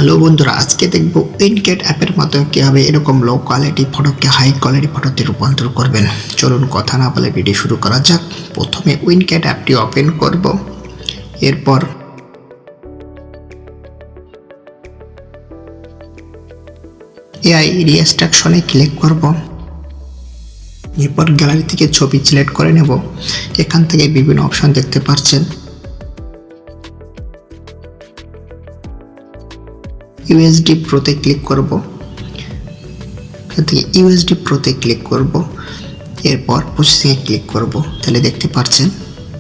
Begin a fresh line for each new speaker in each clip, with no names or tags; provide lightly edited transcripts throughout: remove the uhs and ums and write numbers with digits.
Hello বন্ধুরা, আজকে দেখব উইনগেট অ্যাপের মাধ্যমে কীভাবে এরকম লো কোয়ালিটি ফটোকে হাই কোয়ালিটি ফটোতে রূপান্তর করবেন। চলুন কথা না বলে ভিডিও শুরু করা যাক। প্রথমে উইনগেট অ্যাপটি ওপেন করব, এরপর এআই রিএক্সট্রাকশনে ক্লিক করব, এরপর গ্যালারি থেকে ছবি সিলেক্ট করে নেব। এখান থেকে বিভিন্ন অপশন দেখতে পাচ্ছেন। ইউএসডি প্রোতে ক্লিক করব, ইউএসডি প্রোতে ক্লিক করব, এরপর প্রসেসিংয়ে ক্লিক করব। তাহলে দেখতে পাচ্ছেন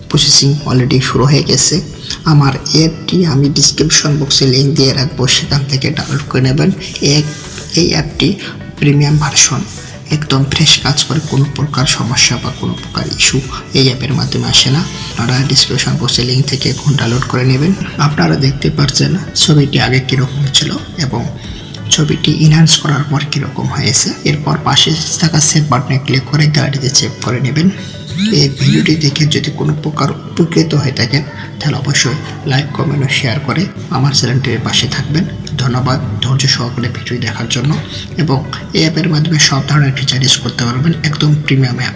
প্রসেসিং অলরেডি শুরু হয়ে গেছে। আমার অ্যাপটি আমি ডিসক্রিপশন বক্সে লিঙ্ক দিয়ে রাখবো, সেখান থেকে ডাউনলোড করে নেবেন। এই অ্যাপটি প্রিমিয়াম ভার্সন, একদম ফ্রেশ কাজ করে, কোনো প্রকার সমস্যা বা কোনো প্রকার ইস্যু এই অ্যাপের মাধ্যমে আসে না। আপনারা ডিসক্রিপশন বক্সে লিঙ্ক থেকে এখন ডাউনলোড করে নেবেন। আপনারা দেখতে পাচ্ছেন ছবিটি আগে কীরকম ছিল এবং ছবিটি ইনহ্যান্স করার পর কীরকম হয়েছে। এরপর পাশে থাকা সেভ বাটনে ক্লিক করে গ্যালারিতে সেভ করে নেবেন। এই ভিডিওটি দেখে যদি কোনো প্রকার উপকৃত হয়ে থাকেন তাহলে অবশ্যই লাইক, কমেন্ট ও শেয়ার করে আমার চ্যানেলটির পাশে থাকবেন। ধন্যবাদ ধৈর্য সহকারে ভিডিও দেখার জন্য। এবং এই অ্যাপের মাধ্যমে সব ধরনের ফিচার ইউজ করতে পারবেন, একদম প্রিমিয়াম অ্যাপ।